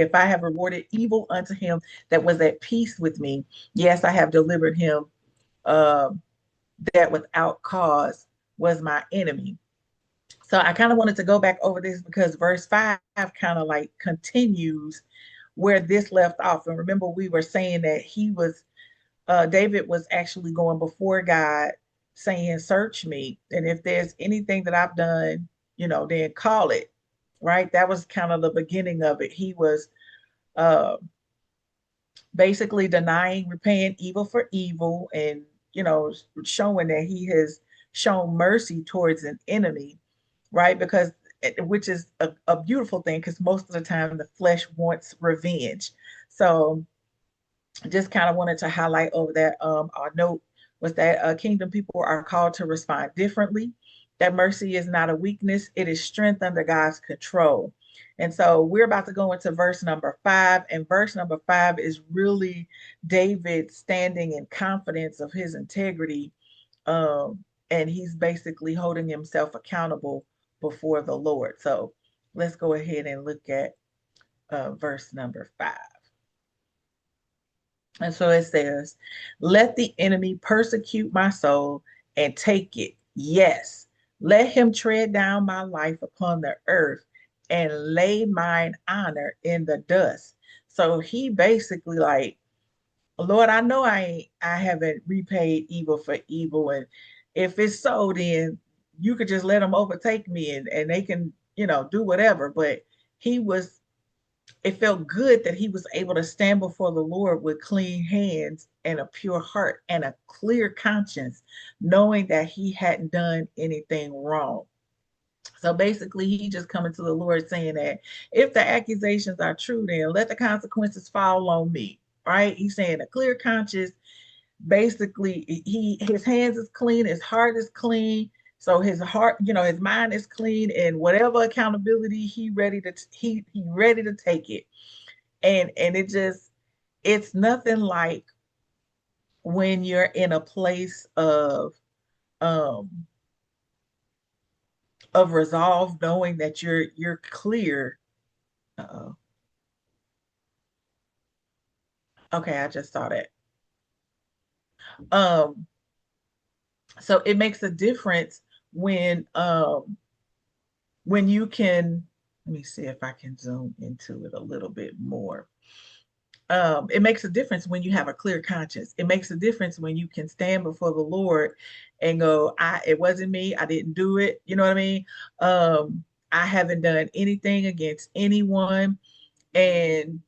if I have rewarded evil unto him that was at peace with me, yes, I have delivered him uh, that without cause was my enemy. So I kind of wanted to go back over this because verse 5 kind of like continues where this left off. And remember, we were saying that David was actually going before God saying, search me. And if there's anything that I've done, then call it. Right. That was kind of the beginning of it. He was uh, basically denying, repaying evil for evil, and, showing that he has shown mercy towards an enemy. Right. Because which is a beautiful thing, because most of the time the flesh wants revenge. So just kind of wanted to highlight over that. Our note was that kingdom people are called to respond differently. That mercy is not a weakness, it is strength under God's control. And so we're about to go into verse number 5. And verse number 5 is really David standing in confidence of his integrity. And he's basically holding himself accountable before the Lord. So let's go ahead and look at verse number 5. And so it says, let the enemy persecute my soul and take it. Yes, let him tread down my life upon the earth and lay mine honor in the dust. So he basically like, Lord, I know I haven't repaid evil for evil. And if it's so, then you could just let them overtake me, and they can, do whatever. But he was it felt good that he was able to stand before the Lord with clean hands and a pure heart and a clear conscience, knowing that he hadn't done anything wrong. So basically, he just coming to the Lord saying that if the accusations are true, then let the consequences fall on me. Right? He's saying a clear conscience. Basically, his hands is clean, his heart is clean. So his heart, his mind is clean, and whatever accountability he ready to take it. And it's nothing like when you're in a place um of resolve, knowing that you're clear. Uh-oh. Okay, I just saw that. um so it makes a difference when you can, let me see if I can zoom into it a little bit more. It makes a difference when you have a clear conscience. It makes a difference when you can stand before the Lord and go, it wasn't me, I didn't do it. You know what I mean? I haven't done anything against anyone. And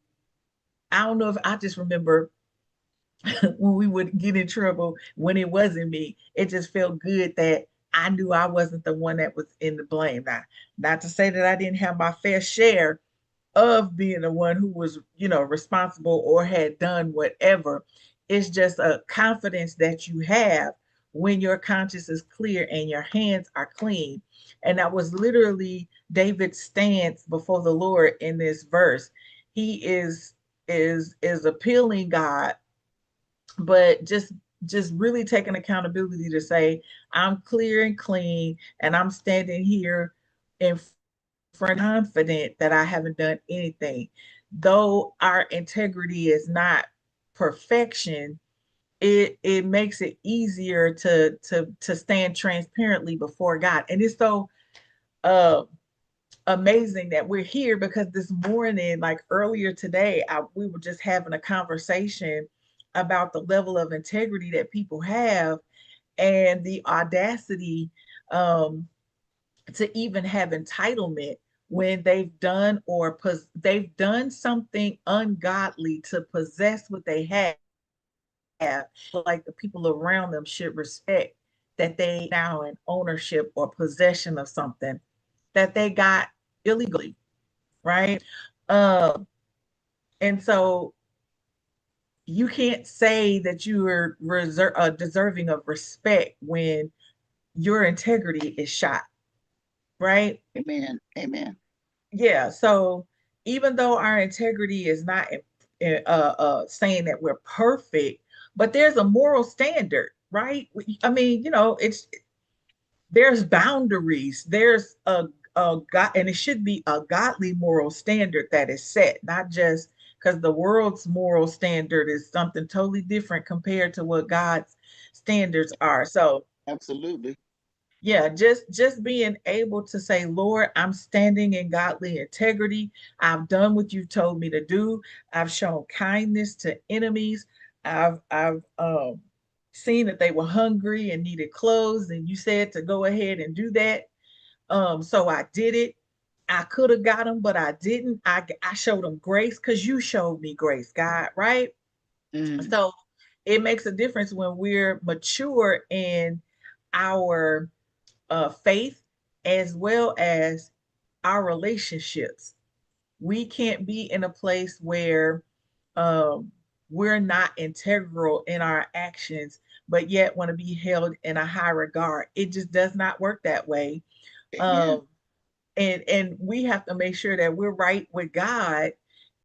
I don't know, if I just remember when we would get in trouble when it wasn't me. It just felt good that I knew I wasn't the one that was in the blame. Now, not to say that I didn't have my fair share of being the one who was, responsible or had done whatever. It's just a confidence that you have when your conscience is clear and your hands are clean. And that was literally David's stance before the Lord in this verse. He is appealing God, but just really taking accountability to say, I'm clear and clean, and I'm standing here in front, confident that I haven't done anything. Though our integrity is not perfection, it makes it easier to stand transparently before God. And it's so uh amazing that we're here, because this morning, like earlier today, we were just having a conversation about the level of integrity that people have, and the audacity um, to even have entitlement when they've done something ungodly to possess what they have. Like the people around them should respect that they now in ownership or possession of something that they got illegally, right? Um, and so you can't say that you are deserving of respect when your integrity is shot, right? Amen. Amen. Yeah. So even though our integrity is not saying that we're perfect, but there's a moral standard, right? I mean, it's there's boundaries. There's God, and it should be a godly moral standard that is set, not just because the world's moral standard is something totally different compared to what God's standards are. So Absolutely. yeah, just being able to say, Lord, I'm standing in godly integrity. I've done what you've told me to do. I've shown kindness to enemies. I've seen that they were hungry and needed clothes, and you said to go ahead and do that. So I did it. I could have got them, but I didn't. I showed them grace because you showed me grace, God, right? Mm. So it makes a difference when we're mature in our faith as well as our relationships. We can't be in a place where um, we're not integral in our actions, but yet want to be held in a high regard. It just does not work that way. Amen. Um, and we have to make sure that we're right with God